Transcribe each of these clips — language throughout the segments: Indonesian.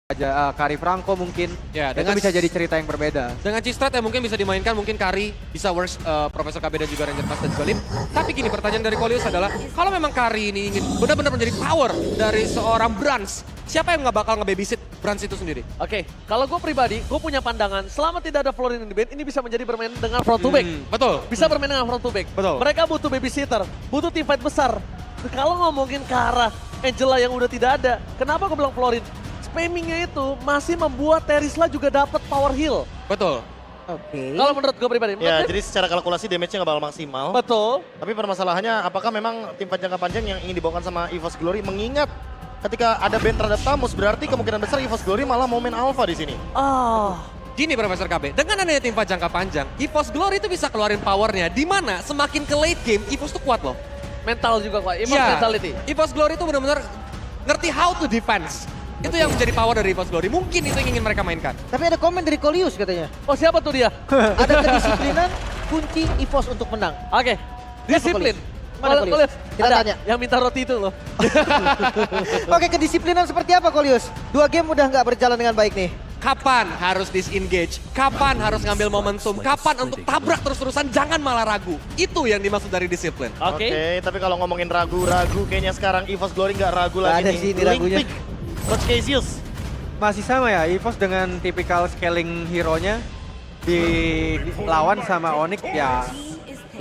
aja Kari Franco mungkin. Ya, Itu bisa jadi cerita yang berbeda. Dengan Cistrat yang mungkin bisa dimainkan, mungkin Kari bisa works Profesor KB dan juga Ranger Pass dan juga Lim. Tapi gini, pertanyaan dari Kolius adalah, kalau memang Kari ini ingin benar-benar menjadi power dari seorang Brans, siapa yang nggak bakal nge-babysit Brans itu sendiri? Oke, kalau gue pribadi, gue punya pandangan, selama tidak ada Florin in the band, ini bisa menjadi bermain dengan front to back. Betul. Bisa bermain dengan front to back. Betul. Mereka butuh babysitter, butuh team fight besar. Kalau ngomongin ke arah Angela yang udah tidak ada, kenapa gue bilang Florin? Spammingnya itu masih membuat Terisla juga dapat power heal. Betul. Oke. Kalau menurut gue pribadi. Ya, jadi secara kalkulasi damage-nya nggak bakal maksimal. Betul. Tapi permasalahannya apakah memang tim fight jangka panjang yang ingin dibawakan sama EVOS Glory mengingat ketika ada ban terhadap Tamus berarti kemungkinan besar EVOS Glory malah mau main alpha di sini. Gini Profesor KB, dengan adanya tim fight jangka panjang, EVOS Glory itu bisa keluarin powernya, di mana semakin ke late game, EVOS tuh kuat loh. Mental juga kuat, Iya. mentality. EVOS Glory itu benar-benar ngerti how to defense. Itu yang menjadi power dari EVOS Glory. Mungkin itu yang ingin mereka mainkan. Tapi ada komen dari Kolius katanya. Oh siapa tuh dia? Ada kedisiplinan kunci EVOS untuk menang. Oke, disiplin. Mana Kolius? Kita Ada tanya. yang minta roti itu loh. Oke, kedisiplinan seperti apa Kolius? 2 game udah nggak berjalan dengan baik nih. Kapan harus disengage? Kapan harus ngambil momentum? Kapan untuk tabrak terus-terusan? Jangan malah ragu. Itu yang dimaksud dari disiplin. Oke. Tapi kalau ngomongin ragu-ragu kayaknya sekarang EVOS Glory nggak ragu Nggak lagi ada nih. sih ini Link ragunya. pick. Coach Cassius. Masih sama ya, EVOS dengan tipikal scaling hero-nya dilawan sama Onyx ya.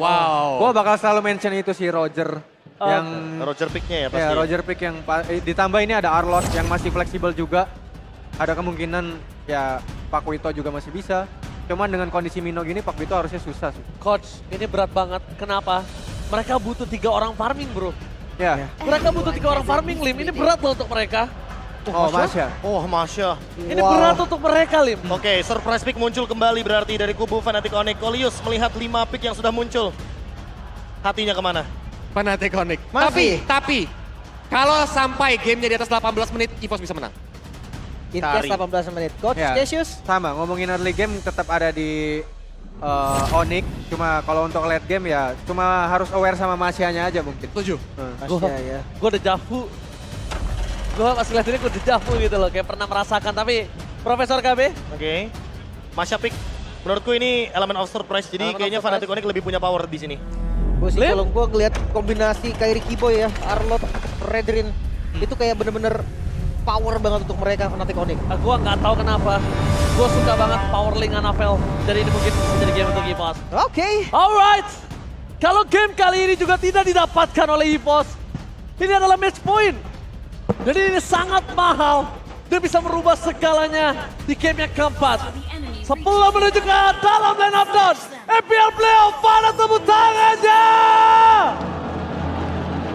Wow. Gua bakal selalu mention itu si Roger. Yang Roger picknya ya pasti. ya, Roger pick yang ditambah ini ada Arlos yang masih fleksibel juga. Ada kemungkinan ya Pak Wito juga masih bisa. Cuman dengan kondisi Mino gini Pak Wito harusnya susah sih. Coach, ini berat banget. Kenapa? Mereka butuh 3 orang farming bro. Ya. Mereka butuh 3 orang farming, Lim. Ini berat loh untuk mereka. Oh, Masya. Oh, Masya. Ini berat untuk mereka, Lim. Oke, surprise pick muncul kembali berarti dari kubu Fnatic Onyx. Kolius melihat 5 pick yang sudah muncul. Hatinya kemana? Fnatic Onyx. Masih. Tapi kalau sampai gamenya di atas 18 menit, EVOS bisa menang. Intest Kari. 18 menit. Coach Ya. Cassius? Sama, ngomongin early game tetap ada di Onyx. Cuma kalau untuk late game ya cuma harus aware sama Masyanya aja mungkin. Setuju. Masya ya. Gue udah jafu. Gue pas ngeliat ini gue udah jafu gitu loh. Kayak pernah merasakan. Tapi Profesor KB, Oke. Masya pick. Menurutku ini elemen of surprise. Jadi Elemen of kayaknya surprise. Fnatic Onyx lebih punya power di sini. Gue sih Lim? kalau gue ngeliat kombinasi Kairi Kiboy ya, Arlot, Redrin, itu kayak bener-bener power banget untuk mereka Fnatic Onyx. gue nggak tahu kenapa. Gue suka banget power link Anafel. Jadi ini mungkin menjadi game untuk EVOS. Oke. Alright. Kalau game kali ini juga tidak didapatkan oleh EVOS. Ini adalah match point. Jadi ini sangat mahal. Dia bisa merubah segalanya di game yang keempat. Sebelum menuju ke dalam line up down. EPL Playoff, pada tepuk tangannya.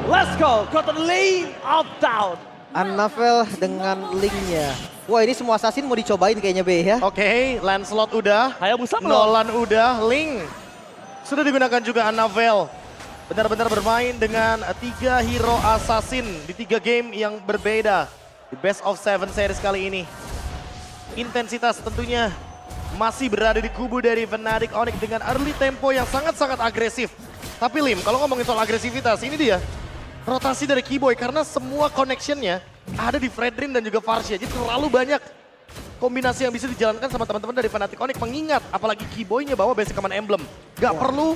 Let's go, got the lane of down. Annavel dengan linknya. Wah ini semua assassin mau dicobain kayaknya B ya. Oke, Lancelot udah. Hayabusa belum? Nolan udah. Link. Sudah digunakan juga Annavel. Benar-benar bermain dengan 3 hero assassin di 3 game yang berbeda. Di best of 7 series kali ini. Intensitas tentunya masih berada di kubu dari Fnatic Onyx dengan early tempo yang sangat-sangat agresif. Tapi Lim, kalau ngomongin soal agresivitas, ini dia. Rotasi dari Keyboy karena semua connectionnya ada di Fredrin dan juga Farsia. Jadi terlalu banyak kombinasi yang bisa dijalankan sama teman-teman dari Fnatic Onyx. Mengingat apalagi Keyboy-nya bawa basic command emblem. Gak perlu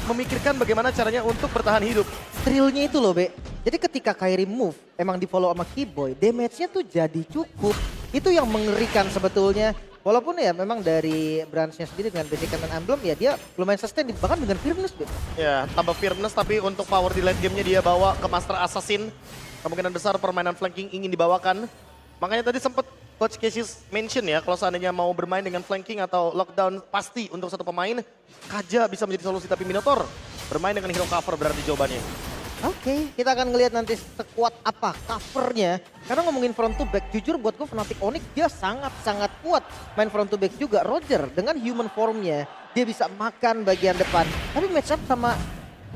memikirkan bagaimana caranya untuk bertahan hidup. Thrillnya itu loh Be. Jadi ketika Kairi move emang di follow sama Kiboy, damage-nya tuh jadi cukup. Itu yang mengerikan sebetulnya. Walaupun ya memang dari branch-nya sendiri dengan basic command emblem ya dia lumayan sustain bahkan dengan fearless Be. Ya, tambah firmness tapi untuk power di late game-nya dia bawa ke Master Assassin. Kemungkinan besar permainan flanking ingin dibawakan. Makanya tadi sempat Coach Cassius mention ya, kalau seandainya mau bermain dengan flanking atau lockdown pasti untuk satu pemain, Kaja bisa menjadi solusi tapi Minotaur bermain dengan hero cover berarti jawabannya. Oke, kita akan ngelihat nanti sekuat apa covernya. Karena ngomongin front to back, jujur buat gue Fnatic Onyx dia sangat-sangat kuat. Main front to back juga, Roger dengan human formnya, dia bisa makan bagian depan. Tapi match up sama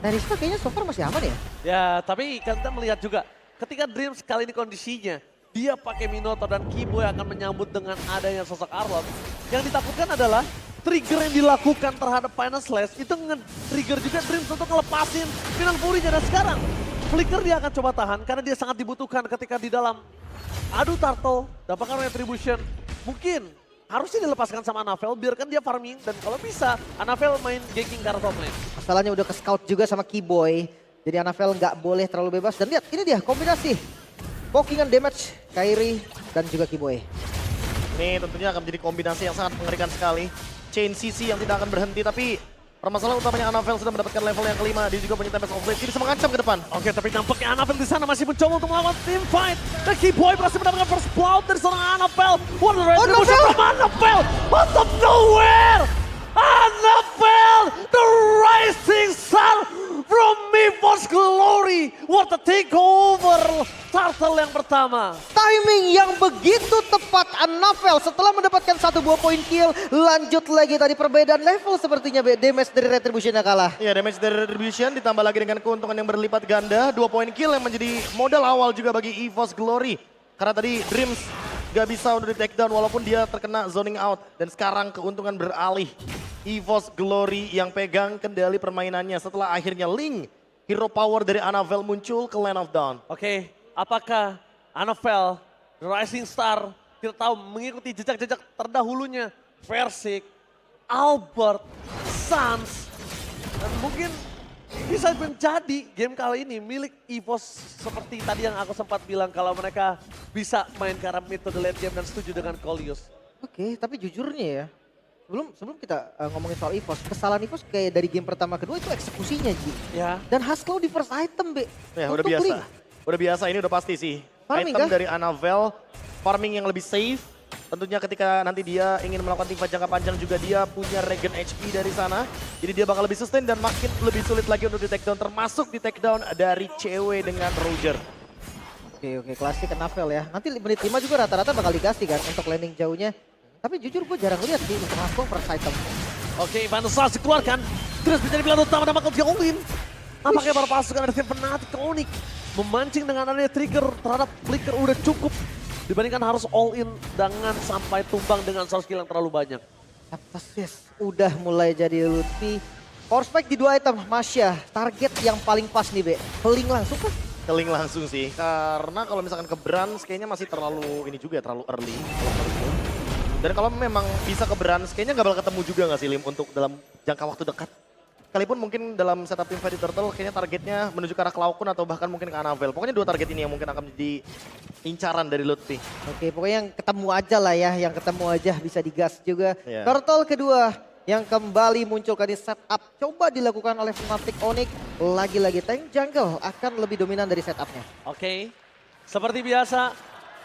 Terisla kayaknya so far masih aman ya? Ya, tapi kita melihat juga ketika Dreams kali ini kondisinya, dia pakai Minotaur dan Kiboy akan menyambut dengan adanya sosok Arlot. Yang ditakutkan adalah trigger yang dilakukan terhadap Final Slash itu nge-trigger juga Dreams untuk ngelepasin Final Fury-nya. Dan sekarang Flicker dia akan coba tahan karena dia sangat dibutuhkan ketika di dalam Aduh Turtle, dapatkan retribution. Mungkin harusnya dilepaskan sama Anavel, biarkan dia farming. Dan kalau bisa, Anavel main ganking ke arah top lane. Masalahnya udah ke scout juga sama Keyboy. Jadi Anavel nggak boleh terlalu bebas. Dan lihat, ini dia kombinasi. Pokingan damage, Kairi, dan juga Keyboy. Ini tentunya akan menjadi kombinasi yang sangat mengerikan sekali. Chain CC yang tidak akan berhenti, tapi permasalahan utamanya Anavel sudah mendapatkan level yang kelima. Dia juga punya Tempest of Blade, dia bisa mengancam ke depan. Oke, tapi nampaknya Anavel di sana masih mencoba untuk melawan team fight. Dan Keyboy berhasil mendapatkan first blood dari seorang Anavel. What a retribution from Anavel out of nowhere. Anavel, the rising sun from EVOS Glory. What a takeover. Turtle yang pertama. Timing yang begitu tepat Anavel setelah mendapatkan 1 buah point kill. Lanjut lagi tadi perbedaan level sepertinya damage dari Retribution-nya kalah. Ya, damage dari Retribution ditambah lagi dengan keuntungan yang berlipat ganda. 2 poin kill yang menjadi modal awal juga bagi EVOS Glory. Karena tadi Dreams gak bisa untuk di take down walaupun dia terkena zoning out. Dan sekarang keuntungan beralih. EVOS Glory yang pegang kendali permainannya setelah akhirnya Link, hero power dari Anavel muncul ke Land of Dawn. Oke, apakah Anavel, the rising star, kita tahu mengikuti jejak-jejak terdahulunya. Versik, Albert, Sans, dan mungkin bisa menjadi game kali ini milik EVOS seperti tadi yang aku sempat bilang kalau mereka bisa main ke arah metode late game dan setuju dengan Coleus. Oke, tapi jujurnya ya, sebelum kita ngomongin soal EVOS, kesalahan EVOS kayak dari game pertama kedua itu eksekusinya Ji. Ya. Dan Haskell di first item Be. Ya udah Untuk biasa. Link. Udah biasa, ini udah pasti sih. Farming Item kah? dari Anavel, farming yang lebih safe. Tentunya ketika nanti dia ingin melakukan teamfight jangka panjang juga dia punya regen HP dari sana. Jadi dia bakal lebih sustain dan makin lebih sulit lagi untuk di take down. Termasuk di take down dari cewek dengan Roger. Oke, klasik Anavel ya. Nanti menit 5 juga rata-rata bakal dikasih kan untuk landing jauhnya. Tapi jujur gue jarang lihat sih untuk Haskell first item. Oke, Vanessa dikeluarkan. Terus menjadi pilihan utama dan bakal diolin. Nampaknya para pasukan dari tim Fnatic Onyx memancing dengan adanya trigger terhadap Flicker udah cukup. Dibandingkan harus all in dengan sampai tumbang dengan source skill yang terlalu banyak. Emphasis udah mulai jadi Lutfi. Power spike di 2 item, Masya. Target yang paling pas nih Be. Peling langsung kan? Keling langsung sih. Karena kalau misalkan ke Brans kayaknya masih terlalu ini juga terlalu early. Dan kalau memang bisa ke Brans kayaknya nggak bakal ketemu juga nggak sih Lim untuk dalam jangka waktu dekat. Sekalipun mungkin dalam setup tim fight di Turtle kayaknya targetnya menuju ke arah Cloud atau bahkan mungkin ke Anavel. Pokoknya 2 target ini yang mungkin akan menjadi incaran dari Lutfi. Oke, pokoknya yang ketemu aja lah ya. Yang ketemu aja bisa digas juga. Iya. Turtle kedua yang kembali munculkan di setup. Coba dilakukan oleh Fnatic Onyx. Lagi-lagi tank jungle akan lebih dominan dari setupnya. Oke, seperti biasa,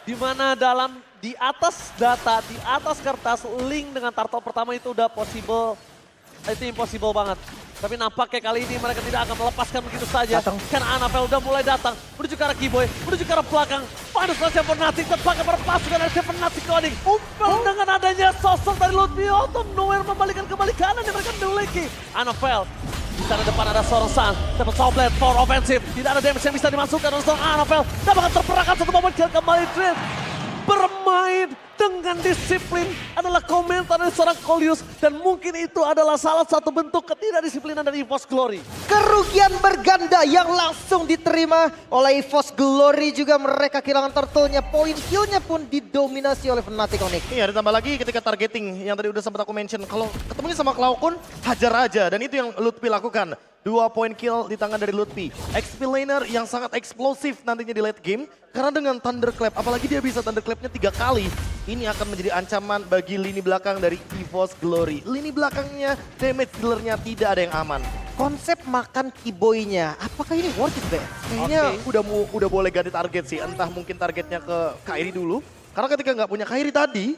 di mana di atas data, di atas kertas, Link dengan Turtle pertama itu udah possible. Itu impossible banget. Tapi nampaknya kali ini mereka tidak akan melepaskan begitu saja. Karena Anavel udah mulai datang. Menuju ke arah Keyboy, menuju ke arah belakang. Panas saja Fnatic terpakai para pasukan dari Fnatic Onyx. Dengan adanya sosok dari Lutfi Autumn Nowhere membalikan kembali kanan yang mereka memiliki. Anavel. Di sana depan ada seorang Sun. Dapat Soulblade for offensive. Tidak ada damage yang bisa dimasukkan oleh seorang Anavel. Dapatkan terperangkap satu momen kill kembali Dream. Bermain dengan disiplin adalah komentar dari seorang Coleus. Dan mungkin itu adalah salah satu bentuk ketidakdisiplinan dari EVOS Glory. Kerugian berganda yang langsung diterima oleh EVOS Glory juga. Mereka kehilangan turtle-nya, poin kill-nya pun didominasi oleh Fnatic Onyx. Iya, ditambah lagi ketika targeting yang tadi udah sempat aku mention. Kalau ketemunya sama Cloud hajar aja. Dan itu yang Lutfi lakukan. 2 poin kill di tangan dari Lutfi. XP laner yang sangat eksplosif nantinya di late game. Karena dengan Thunderclap, apalagi dia bisa Thunderclap-nya 3 kali. Ini akan menjadi ancaman bagi lini belakang dari EVOS Glory. Lini belakangnya, damage dealer-nya tidak ada yang aman. Konsep makan Keyboy-nya, apakah ini worth it Be? Kayaknya udah boleh ganti target sih. Entah mungkin targetnya ke Kairi dulu. Karena ketika nggak punya Kairi tadi,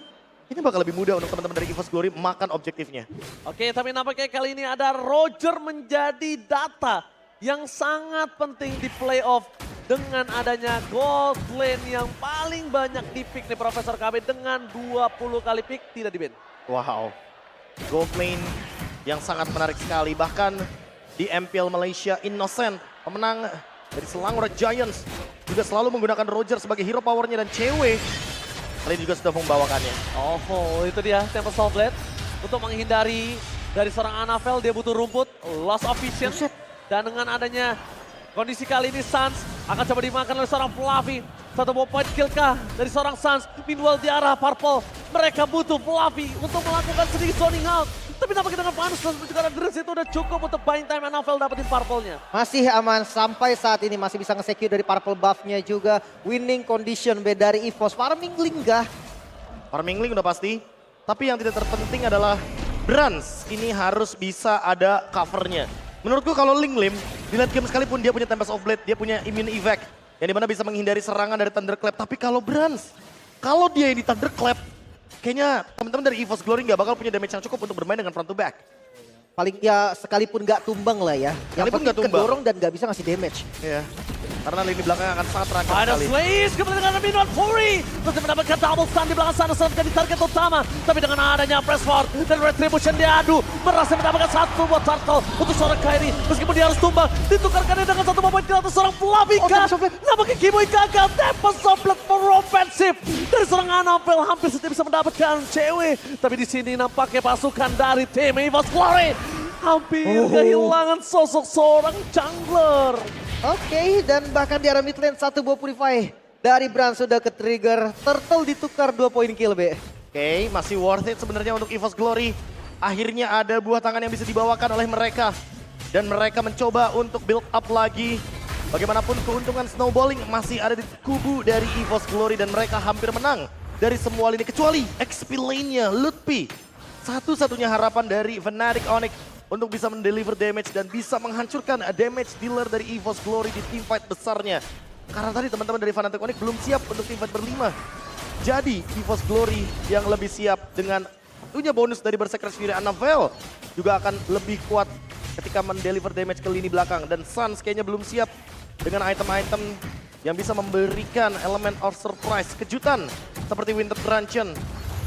ini bakal lebih mudah untuk teman-teman dari EVOS Glory makan objektifnya. Oke, tapi nampaknya kali ini ada Roger menjadi data yang sangat penting di playoff. Dengan adanya gold lane yang paling banyak di pick nih Profesor KB dengan 20 kali pick tidak di ban. Wow, gold lane yang sangat menarik sekali. Bahkan di MPL Malaysia Innocent, pemenang dari Selangor Giants, juga selalu menggunakan Roger sebagai hero powernya dan cewek. Kali ini juga sudah membawakannya. Oh, itu dia Tempest Soulblade. Untuk menghindari dari seorang Anavel, dia butuh rumput, loss of vision. Dan dengan adanya kondisi kali ini Sans Akan coba dimakan oleh seorang Fluffy. Satu buah point kill kah dari seorang Suns. Meanwhile di arah Purple. Mereka butuh Fluffy untuk melakukan sedikit zoning out. Tapi nampaknya dengan Panus dan juga Adres itu udah cukup untuk buying time NFL dapetin Purple-nya. Masih aman sampai saat ini, masih bisa nge-secure dari Purple buff-nya juga. Winning condition B dari EVOS. Farming Linggah. Farming Link udah pasti. Tapi yang tidak terpenting adalah Brans ini harus bisa ada covernya. Menurutku kalau Ling Lim di late game sekalipun dia punya Tempest of Blade, dia punya immune evac yang dimana bisa menghindari serangan dari Thunderclap. Tapi kalau Brans, kalau dia ini Thunderclap, kayaknya teman-teman dari EVOS Glory nggak bakal punya damage yang cukup untuk bermain dengan front to back. Paling ya sekalipun nggak tumbang lah ya. Yang Sekalipun penting nggak tumbang. kedorong dan nggak bisa ngasih damage. Iya. Karena lini belakang akan sangat terancam Ada sekali. Slays kembali dengan Minuan Fury. Masih mendapatkan double stun di belakang sana saat menjadi target utama. Tapi dengan adanya press forward dan retribution diadu. Berhasil mendapatkan satu buat turtle untuk seorang Kairi. Meskipun dia harus tumbang. Ditukarkannya dengan satu moment kill atas seorang Fluffy. Nampaknya Kiboy gagal. Tempest of Blade for offensive. Dari seorang Annabelle hampir saja bisa mendapatkan cewek. Tapi di sini nampaknya pasukan dari tim EVOS Glory hampir kehilangan sosok seorang jungler. Oke, dan bahkan di arah mid lane satu buah Purify dari Brand sudah ke trigger. Turtle ditukar 2 poin kill, B. Oke, masih worth it sebenarnya untuk EVOS Glory. Akhirnya ada buah tangan yang bisa dibawakan oleh mereka. Dan mereka mencoba untuk build up lagi. Bagaimanapun keuntungan snowballing masih ada di kubu dari EVOS Glory. Dan mereka hampir menang dari semua lini. Kecuali XP lane-nya, Lutpi. Satu-satunya harapan dari Fnatic Onyx untuk bisa mendeliver damage dan bisa menghancurkan damage dealer dari EVOS Glory di teamfight besarnya. Karena tadi teman-teman dari Fnatic Onyx belum siap untuk teamfight berlima. Jadi EVOS Glory yang lebih siap dengan tentunya bonus dari Berserker Fury Annabelle juga akan lebih kuat ketika mendeliver damage ke lini belakang. Dan Suns kayaknya belum siap dengan item-item yang bisa memberikan elemen of surprise, kejutan seperti Winter Truncheon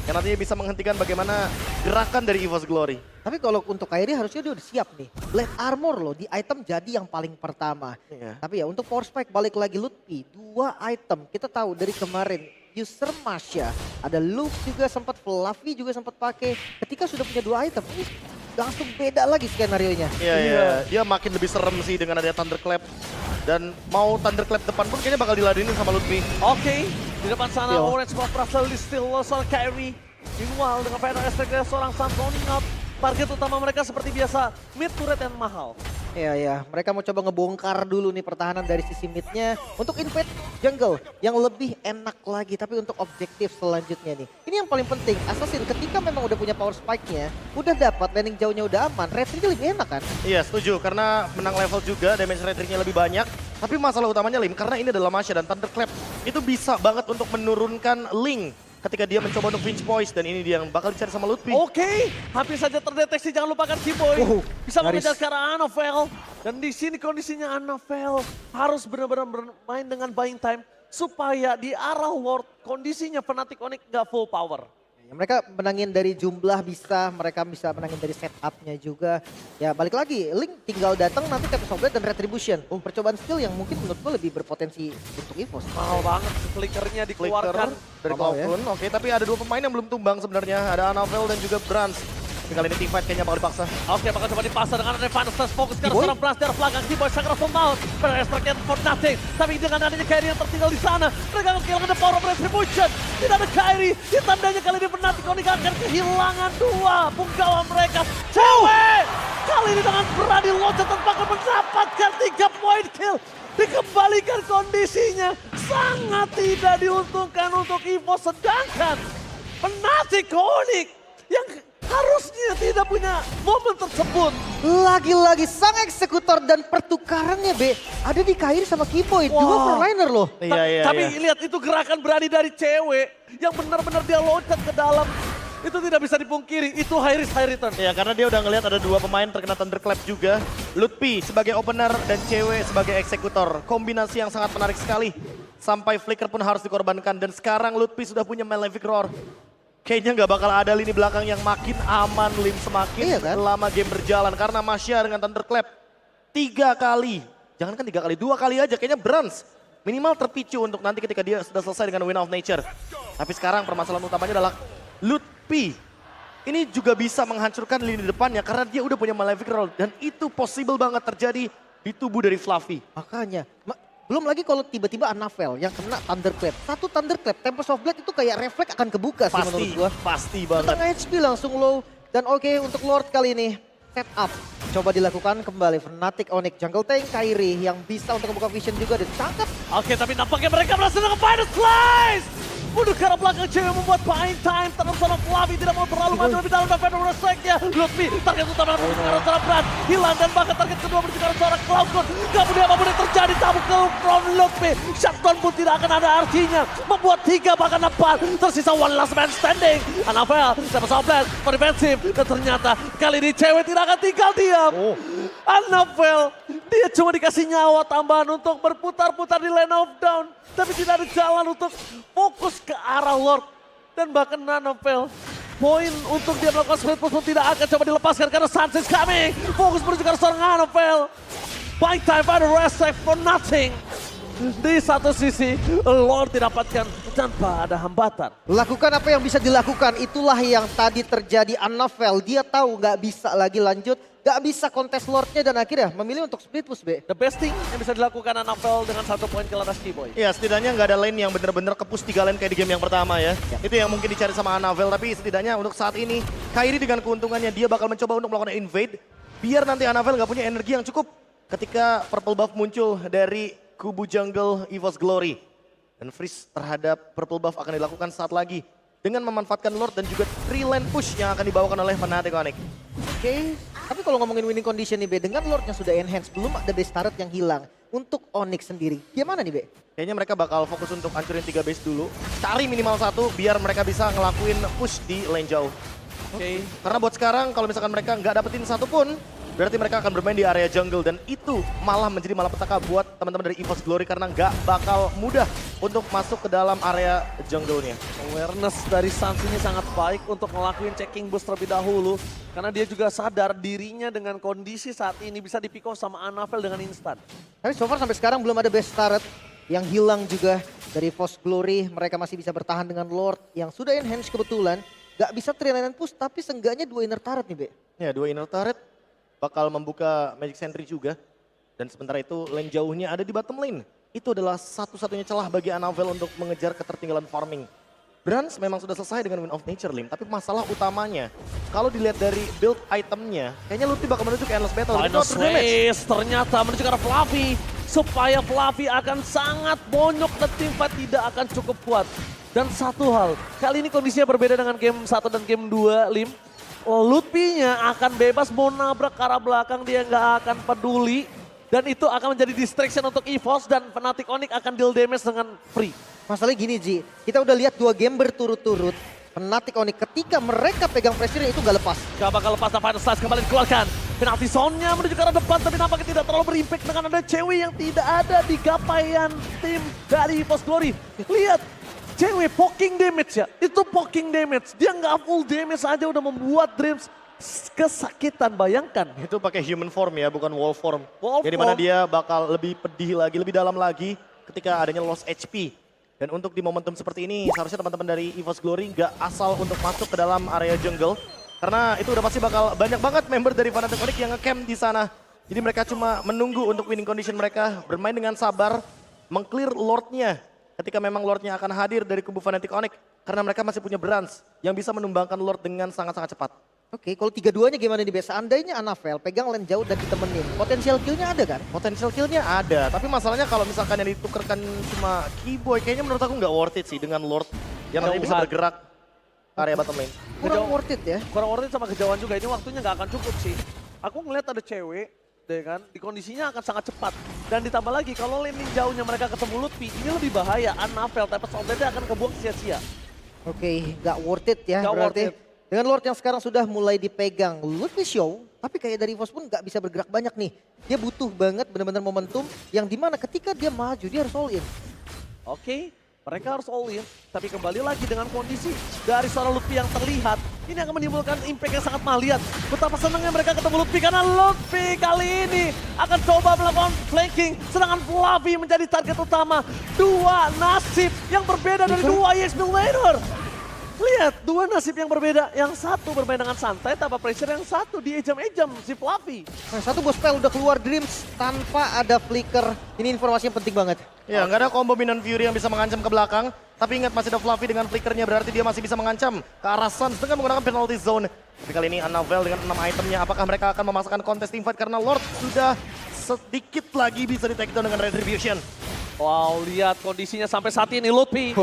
yang nantinya bisa menghentikan bagaimana gerakan dari EVOS Glory. Tapi kalau untuk Kairi harusnya dia udah siap nih. Blade Armor loh, di item jadi yang paling pertama. Iya. Tapi ya untuk Power Spike balik lagi Lutfi. 2 item, kita tahu dari kemarin. User Masya, ada Luke juga sempat, Fluffy juga sempat pakai. Ketika sudah punya 2 item, ini langsung beda lagi skenario-nya. Iya, dia makin lebih serem sih dengan ada Thunderclap. Dan mau Thunderclap depan pun kayaknya bakal diladenin sama Lutfi. Oke, di depan sana Yo. Orange Buff berhasil di steal soal Kyrie. Meanwhile dengan final attack dari seorang Sun zoning out. Target utama mereka seperti biasa, mid turret yang mahal. Iya, mereka mau coba ngebongkar dulu nih pertahanan dari sisi midnya untuk invade jungle yang lebih enak lagi. Tapi untuk objektif selanjutnya nih, ini yang paling penting. Assassin ketika memang udah punya power spike-nya, udah dapat landing jauhnya udah aman, retry-nya lebih enak kan? Iya setuju, karena menang level juga, damage ratingnya lebih banyak. Tapi masalah utamanya Lim, karena ini adalah Masya dan Thunderclap. Itu bisa banget untuk menurunkan Link ketika dia mencoba untuk pinch poise. Dan ini dia yang bakal dicari sama Lutfi. Oke, hampir saja terdeteksi, jangan lupakan Kiboy. Bisa nyaris. mengejar ke arah Annabelle. Dan di sini kondisinya Annabelle harus benar-benar bermain dengan buying time. Supaya di arah Ward kondisinya Fnatic Onyx nggak full power. Ya, mereka menangin dari jumlah bisa, mereka bisa menangin dari setupnya juga. Ya balik lagi, Link tinggal datang nanti Tempest of Blade dan Retribution. Percobaan skill yang mungkin menurut gue lebih berpotensi untuk EVOS. Mahal banget flickernya dikeluarkan. Dari Mau ya. Cloudrunner. Oke, tapi ada 2 pemain yang belum tumbang sebenarnya. Ada Annabelle dan juga Brans. Tapi kali ini teamfight kayaknya bakal dipaksa. Oke, bakal coba dipasang dengan Advance Stance fokus ke arah Kiboy? seorang Blast dari belakang. Kiboy sangat langsung maut. Berextract for nothing. Tapi dengan adanya Kairi yang tertinggal di sana, mereka akan kehilangan the power of retribution. Tidak ada Kairi, ditandanya kali ini Fnatic Onyx akan kehilangan 2 punggawa mereka. Cewek! Kali ini dengan berani loncat tanpa akan mendapatkan 3 point kill. Dikembalikan kondisinya sangat tidak diuntungkan untuk EVOS, sedangkan Fnatic Onyx yang harusnya tidak punya momen tersebut. Lagi-lagi sang eksekutor dan pertukarannya B ada di Kairi sama Kiboy. Wah. 2 frontliner loh. Tapi lihat itu gerakan berani dari cewek yang benar-benar dia loncat ke dalam. Itu tidak bisa dipungkiri, itu high risk high return. Ya karena dia udah ngelihat ada 2 pemain terkena Thunderclap juga. Lutfi sebagai opener dan cewek sebagai eksekutor. Kombinasi yang sangat menarik sekali. Sampai Flicker pun harus dikorbankan. Dan sekarang Lutfi sudah punya Malefic Roar. Kayaknya nggak bakal ada lini belakang yang makin aman Lim semakin Iya kan? lama game berjalan. Karena Masya dengan Thunderclap 3 kali. Jangankan 3 kali, 2 kali aja kayaknya Brans. Minimal terpicu untuk nanti ketika dia sudah selesai dengan Win of Nature. Tapi sekarang permasalahan utamanya adalah Lutfi. Ini juga bisa menghancurkan lini depannya karena dia udah punya Malefic Roar. Dan itu possible banget terjadi di tubuh dari Fluffy. Makanya Belum lagi kalau tiba-tiba Anavel yang kena Thunderclap. Satu Thunderclap, Tempest of Blade itu kayak refleks akan kebuka sih menurut gua. Pasti banget. Setengah HP langsung low. Dan oke, untuk Lord kali ini set up. Coba dilakukan kembali Fnatic Onyx Jungle Tank Kairi yang bisa untuk membuka vision juga dan cakep. Oke, tapi nampaknya mereka berhasil dengan Final Slice. Mundur ke arah belakang cewek membuat buying time. Terus sama Fluffy tidak mau terlalu maju lebih dalam dan Final Respect-nya. Lutfi, target utama menuju ke arah seorang Brand. Hilang dan bahkan target kedua menuju ke arah seorang Cloud9. Gak boleh apapun yang terjadi, tabuk ke from Lutfi. Shutdown pun tidak akan ada artinya. Membuat 3 bahkan 4. Tersisa one last man standing. Anavel, dapat sama Blast, defensif. Dan ternyata kali ini cewek tidak akan tinggal diam. Anavel, dia cuma dikasih nyawa tambahan untuk berputar-putar di lane of down. Tapi tidak ada jalan untuk fokus ke arah Lord. Dan bahkan Anavel, poin untuk dia melakukan split push pun tidak akan coba dilepaskan karena Sunset coming. Fokus menuju ke arah seorang Anavel. Buying time by the rest for nothing. Di satu sisi, Lord didapatkan tanpa ada hambatan. Lakukan apa yang bisa dilakukan, itulah yang tadi terjadi Anavel. Dia tahu nggak bisa lagi lanjut, nggak bisa kontes Lordnya dan akhirnya memilih untuk split push B. The best thing yang bisa dilakukan Anavel dengan 1 poin ke atas Keyboy. Ya setidaknya nggak ada lane yang bener-bener kepus 3 lane kayak di game yang pertama ya. Itu yang mungkin dicari sama Anavel, tapi setidaknya untuk saat ini Kairi dengan keuntungannya dia bakal mencoba untuk melakukan invade. Biar nanti Anavel nggak punya energi yang cukup ketika purple buff muncul dari kubu jungle EVOS Glory. Dan freeze terhadap purple buff akan dilakukan saat lagi dengan memanfaatkan Lord dan juga 3 lane push yang akan dibawakan oleh Fnatic Onyx. Oke, tapi kalau ngomongin winning condition nih B, dengan Lordnya sudah enhance, belum ada base turret yang hilang. Untuk Onyx sendiri, gimana nih B? Kayaknya mereka bakal fokus untuk hancurin 3 base dulu. Cari minimal 1 biar mereka bisa ngelakuin push di lane jauh. Oke. Karena buat sekarang kalau misalkan mereka nggak dapetin 1 pun, berarti mereka akan bermain di area jungle. Dan itu malah menjadi malapetaka buat teman-teman dari EVOS Glory karena nggak bakal mudah untuk masuk ke dalam area jungle-nya. Awareness dari Suns ini sangat baik untuk ngelakuin checking boost terlebih dahulu. Karena dia juga sadar dirinya dengan kondisi saat ini bisa dipikau sama Anavel dengan instan. Tapi so far sampai sekarang belum ada base turret yang hilang juga dari EVOS Glory. Mereka masih bisa bertahan dengan Lord yang sudah enhance kebetulan. Gak bisa 3 lane push tapi seenggaknya 2 inner turret nih B. Ya 2 inner turret bakal membuka Magic Sentry juga. Dan sementara itu lane jauhnya ada di bottom lane. Itu adalah satu-satunya celah bagi Anavel untuk mengejar ketertinggalan farming. Brands memang sudah selesai dengan Wind of Nature Limb, tapi masalah utamanya kalau dilihat dari build itemnya, kayaknya Lutfi bakal menuju ke Endless Battle. Final Slash ternyata menuju ke arah Fluffy. Supaya Fluffy akan sangat bonyok dan tim fight tidak akan cukup kuat. Dan satu hal, kali ini kondisinya berbeda dengan game 1 dan game 2 Lim. Lutfi-nya akan bebas mau nabrak ke arah belakang, dia nggak akan peduli. Dan itu akan menjadi distraction untuk EVOS dan Fnatic Onyx akan deal damage dengan free. Masalahnya gini Ji, kita udah lihat 2 game berturut-turut. Fnatic Onyx ketika mereka pegang pressure itu gak lepas. Gak bakal lepas dan Final Slice kembali dikeluarkan. Penalti zone-nya menuju ke arah depan tapi nampaknya tidak terlalu berimpact dengan ada cewek yang tidak ada di gapaian tim dari EVOS Glory. Lihat, cewek poking damage ya, itu poking damage. Dia nggak full damage aja udah membuat Dreams kesakitan, bayangkan. Itu pakai human form ya, bukan wall form. Wall Jadi mana form. dia bakal lebih pedih lagi, lebih dalam lagi ketika adanya lost HP. Dan untuk di momentum seperti ini, seharusnya teman-teman dari EVOS Glory nggak asal untuk masuk ke dalam area jungle. Karena itu udah pasti bakal banyak banget member dari Fnatic Onyx yang nge-camp di sana. Jadi mereka cuma menunggu untuk winning condition mereka, bermain dengan sabar, meng-clear Lord-nya. Ketika memang Lord-nya akan hadir dari kubu Fnatic Onyx. Karena mereka masih punya Brands yang bisa menumbangkan Lord dengan sangat-sangat cepat. Oke, kalau 3-2-nya gimana nih biasa? Seandainya Anavel pegang lane jauh dan ditemenin, potensial kill-nya ada kan? Potensial kill-nya ada, tapi masalahnya kalau misalkan yang ditukerkan cuma Keyboy, kayaknya menurut aku nggak worth it sih dengan Lord yang nanti bisa bergerak area bottom lane. Kurang worth it ya. Kurang worth it sama kejauhan juga, ini waktunya nggak akan cukup sih. Aku ngeliat ada cewek, deh kan, di kondisinya akan sangat cepat. Dan ditambah lagi, kalau lane jauhnya mereka ketemu Lutfi, ini lebih bahaya. Anavel, Tempest of Blade akan kebuang sia-sia. Oke, nggak worth it ya Nggak berarti. worth it. Dengan Lord yang sekarang sudah mulai dipegang Lutfi Show, tapi kayak dari EVOS pun nggak bisa bergerak banyak nih. Dia butuh banget benar-benar momentum yang dimana ketika dia maju dia harus all in. Oke, mereka harus all in, tapi kembali lagi dengan kondisi dari seorang Lutfi yang terlihat, ini akan menimbulkan impact yang sangat mahal. Lihat betapa senangnya mereka ketemu Lutfi karena Lutfi kali ini akan coba melakukan flanking, sedangkan Fluffy menjadi target utama. 2 nasib yang berbeda dari 2 EX Millionaire. Lihat, dua nasib yang berbeda. Yang satu bermain dengan santai tanpa pressure, yang satu diejam-ejam si Fluffy. Nah, satu bos spell udah keluar Dreams tanpa ada flicker. Ini informasi yang penting banget. Ya, nggak ada combo Minion Fury yang bisa mengancam ke belakang. Tapi ingat masih ada Fluffy dengan flickernya, berarti dia masih bisa mengancam ke arah Suns dengan menggunakan penalty zone. Tapi kali ini Annabelle dengan 6 itemnya, apakah mereka akan memasakkan kontes teamfight karena Lord sudah sedikit lagi bisa di take down dengan Retribution. Wow, lihat kondisinya sampai saat ini Lutfi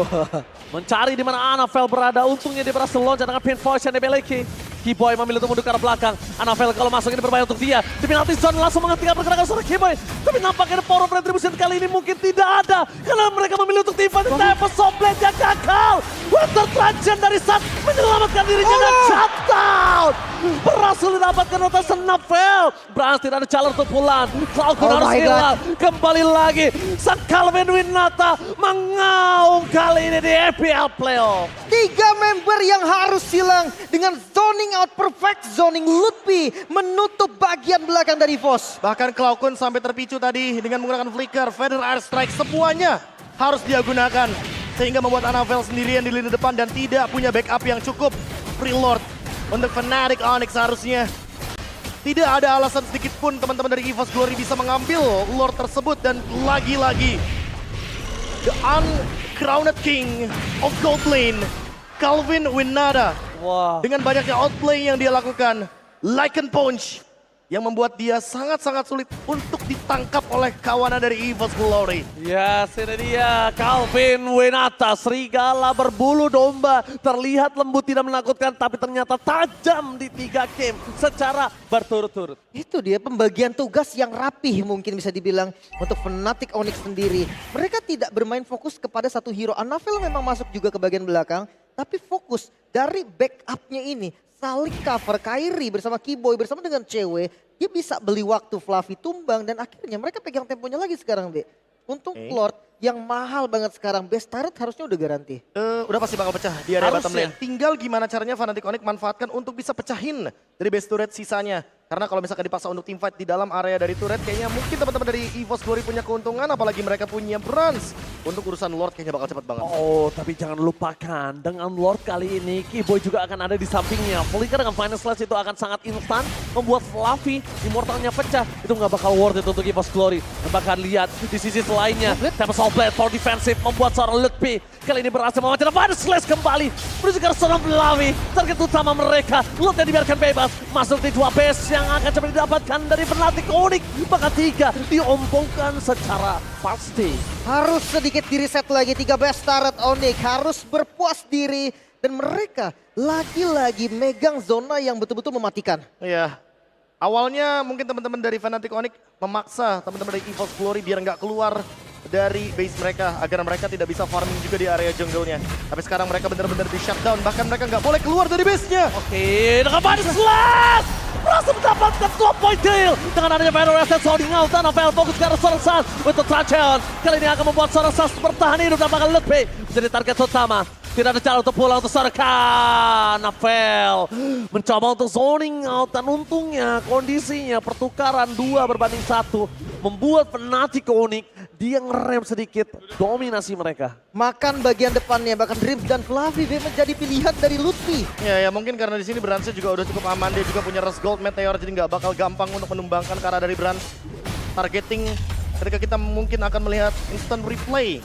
mencari di mana Annabelle berada. Untungnya dia berhasil loncat dengan pin voice yang dimiliki. Keyboy memilih untuk mundur ke arah belakang. Annabelle kalau masuk ini berbahaya untuk dia. Di penalty zone langsung menghentikan pergerakan seorang Keyboy. Tapi nampaknya power of retribution kali ini mungkin tidak ada. Karena mereka memilih untuk teamfight. Tapi Soblade yang gagal. Winter Trajan dari Sun menyelamatkan dirinya dan shutdown. Berhasil didapatkan atas Annabelle. Brans tidak ada jalur untuk pulang. Cloud harus hilang. Kembali lagi. Sang Calvin Winata mengaung kali ini di EPL Playoff. 3 member yang harus hilang dengan zoning out perfect zoning Lutfi menutup bagian belakang dari Voss. Bahkan Cloud sampai terpicu tadi dengan menggunakan flicker, Feather Airstrike, semuanya harus dia gunakan. Sehingga membuat Annabelle sendirian di lini depan dan tidak punya backup yang cukup. Free Lord untuk Fnatic Onyx harusnya. Tidak ada alasan sedikit pun teman-teman dari EVOS Glory bisa mengambil Lord tersebut. Dan lagi-lagi, the uncrowned king of Gold Lane, Calvin Winata. Wah. Dengan banyaknya outplay yang dia lakukan, Lycan Punch yang membuat dia sangat-sangat sulit untuk ditangkap oleh kawanan dari EVOS Glory. Ya, ini dia Calvin Winata, serigala berbulu domba. Terlihat lembut tidak menakutkan, tapi ternyata tajam di 3 game secara berturut-turut. Itu dia pembagian tugas yang rapih mungkin bisa dibilang untuk Fnatic Onyx sendiri. Mereka tidak bermain fokus kepada satu hero. Annabelle memang masuk juga ke bagian belakang, tapi fokus dari backupnya ini. Saling cover Kairi bersama Keyboy bersama dengan cewek. Dia bisa beli waktu Fluffy tumbang dan akhirnya mereka pegang temponya lagi sekarang, Be. Untung Lord yang mahal banget sekarang. Best turret harusnya udah garanti. Udah pasti bakal pecah di area bottom Harusnya. lane. Tinggal gimana caranya Fnatic Onyx manfaatkan untuk bisa pecahin dari base turret sisanya. Karena kalau misalkan dipaksa untuk teamfight di dalam area dari turret, kayaknya mungkin teman-teman dari EVOS Glory punya keuntungan. Apalagi mereka punya Brans. Untuk urusan Lord kayaknya bakal cepet banget. Oh, tapi jangan lupakan dengan Lord kali ini, Keyboy juga akan ada di sampingnya. Flicker dengan Final Slash itu akan sangat instan, membuat Fluffy Immortalnya pecah. Itu nggak bakal worth it untuk EVOS Glory. Dan bahkan lihat di sisi lainnya, Tempest Blade for defensive membuat seorang Lutfi kali ini berhasil memecahkan Final Slash kembali. Menuju ke seorang Fluffy, target utama mereka. Lord yang dibiarkan bebas, masuk di 2 base yang akan coba didapatkan dari Fnatic Onyx. Bahkan 3 diompongkan secara pasti. Harus sedikit di-reset lagi 3 best turret Onyx. Harus berpuas diri. Dan mereka lagi-lagi megang zona yang betul-betul mematikan. Iya. Awalnya mungkin teman-teman dari Fnatic Onyx memaksa teman-teman dari EVOS Glory biar nggak keluar dari base mereka. Agar mereka tidak bisa farming juga di area jungle-nya. Tapi sekarang mereka benar-benar di shutdown. Bahkan mereka nggak boleh keluar dari base-nya. Oke, dengan Final Slash! Berhasil mendapatkan 2 point deal. Dengan adanya Final Reset Sounding Out, Annabelle fokus ke arah seorang Suns. Untuk Trajan, kali ini akan membuat seorang Suns bertahan hidup dan bakal Lutfi menjadi target utama. Tidak ada cara untuk pulang untuk seorang Annabelle. Mencoba untuk zoning out dan untungnya kondisinya pertukaran 2 berbanding 1. Membuat Fnatic Onyx dia ngerem sedikit dominasi mereka. Makan bagian depannya, bahkan Dreams dan Fluffy menjadi pilihan dari Lutfi. Ya mungkin karena di sini Bransnya juga udah cukup aman. Dia juga punya Rust Gold Meteor, jadi nggak bakal gampang untuk menumbangkan ke arah dari Brans. Targeting ketika kita mungkin akan melihat instant replay.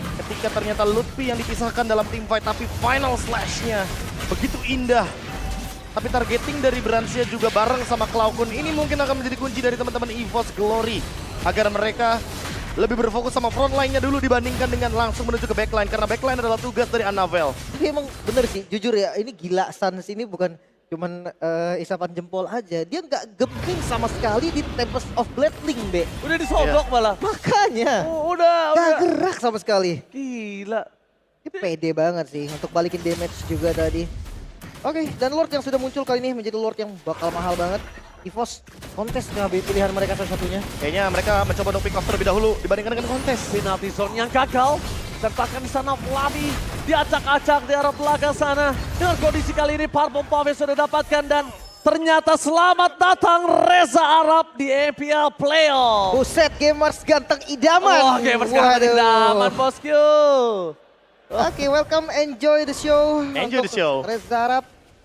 Ketika ternyata Lutfi yang dipisahkan dalam teamfight, tapi Final Slash-nya begitu indah. Tapi targeting dari Bransnya juga bareng sama Cloud ini mungkin akan menjadi kunci dari teman-teman EVOS Glory. Agar mereka lebih berfokus sama front line-nya dulu dibandingkan dengan langsung menuju ke backline. Karena backline adalah tugas dari Annabelle. Tapi emang bener sih, jujur ya, ini gila Suns ini bukan cuman isapan jempol aja. Dia nggak geming sama sekali di Tempest of Blading, Be. Udah disodok malah. Makanya, Udah. nggak gerak sama sekali. Gila. Dia pede banget sih untuk balikin damage juga tadi. Oke, dan Lord yang sudah muncul kali ini menjadi Lord yang bakal mahal banget. EVOS kontes ngambil pilihan mereka salah satunya. Kayaknya mereka mencoba untuk pick off terlebih dahulu dibandingkan dengan kontes. Penalty zone yang gagal. Dan bahkan di sana Flavi diacak-acak di arah belakang sana. Dengan kondisi kali ini Purple Puff sudah dapatkan dan ternyata selamat datang Reza Arab di EPL Playoff. Buset, gamers ganteng idaman. Wah, gamers ganteng idaman, bosku. Oke, welcome, enjoy the show. Enjoy the show. Reza Arab,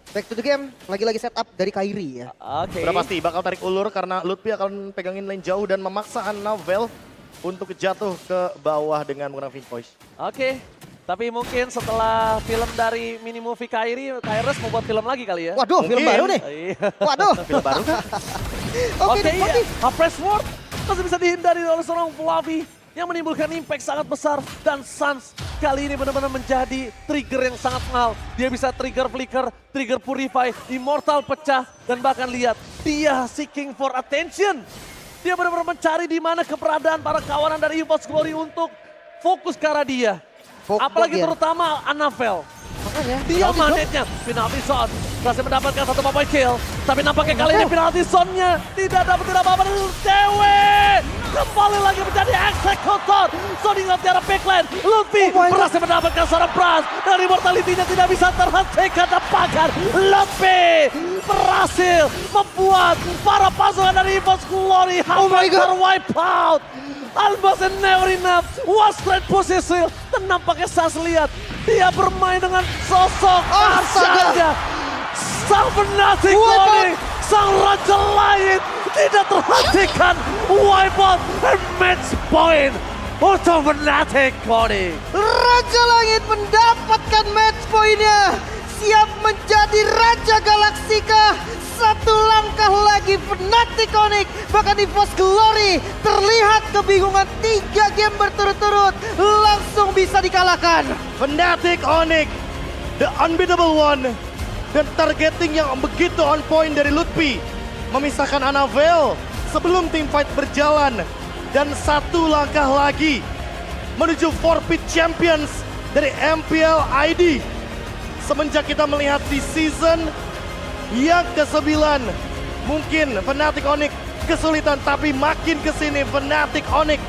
back to the game. Lagi-lagi setup dari Kairi ya. Oke. Udah pasti bakal tarik ulur karena Lutfi akan pegangin lane jauh dan memaksa Anavel untuk jatuh ke bawah dengan menggunakan Pink Voice. Oke. Tapi mungkin setelah film dari mini movie Kairi, Kairos mau buat film lagi kali ya? Waduh, film Mungkin. baru nih. Iya. Waduh. Film baru kan? Oke, Oke, Nikmati. iya. Press Ward masih bisa dihindari oleh seorang Fluffy yang menimbulkan impact sangat besar. Dan Suns kali ini benar-benar menjadi trigger yang sangat mahal. Dia bisa trigger Flicker, trigger Purify, Immortal pecah. Dan bahkan lihat, dia seeking for attention. Dia benar-benar mencari di mana keberadaan para kawanan dari EVOS Glory untuk fokus ke arah dia. Apalagi Dia. terutama Anavel. Makanya. Dia penalti zone. manetnya, penalty zone. Berhasil mendapatkan satu point kill. Tapi nampaknya kali ini penalty zone-nya tidak dapat apa-apa dari Dewe. Kembali lagi menjadi eksekutor. Zoning out di arah backline. Lutfi Oh my God. berhasil mendapatkan seorang Brans. Dan immortality-nya tidak bisa terhentikan tepakan. Lutfi berhasil membuat para pasukan dari EVOS Glory Oh my hampir God. terwipe out. Almost and never enough. Was trade posisi. Dan nampaknya saya lihat dia bermain dengan sosok Astaga. Arsyadnya. Sang Fnatic Wipeout. Glory, sang Raja Langit tidak terhentikan. Wipeout and match point untuk Fnatic Glory. Raja Langit mendapatkan match poinnya. Siap menjadi Raja Galaksika. Satu langkah lagi Fnatic Onyx. Bahkan EVOS Glory terlihat kebingungan 3 game berturut-turut. Langsung bisa dikalahkan. Fnatic Onyx, the unbeatable one. Dan targeting yang begitu on point dari Lutfi. Memisahkan Anavel sebelum tim fight berjalan. Dan satu langkah lagi menuju forfeit champions dari MPL ID. Semenjak kita melihat di season yang ke-9, mungkin Fnatic Onyx kesulitan, tapi makin kesini Fnatic Onyx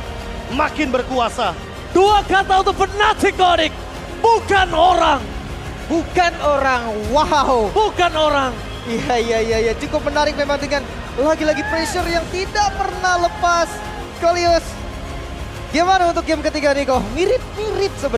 makin berkuasa. Dua kata untuk Fnatic Onyx, bukan orang, Bukan orang, wow. bukan orang. Iya, cukup menarik memang dengan lagi-lagi pressure yang tidak pernah lepas. Kolius, gimana untuk game ketiga Niko? Mirip-mirip sebenarnya.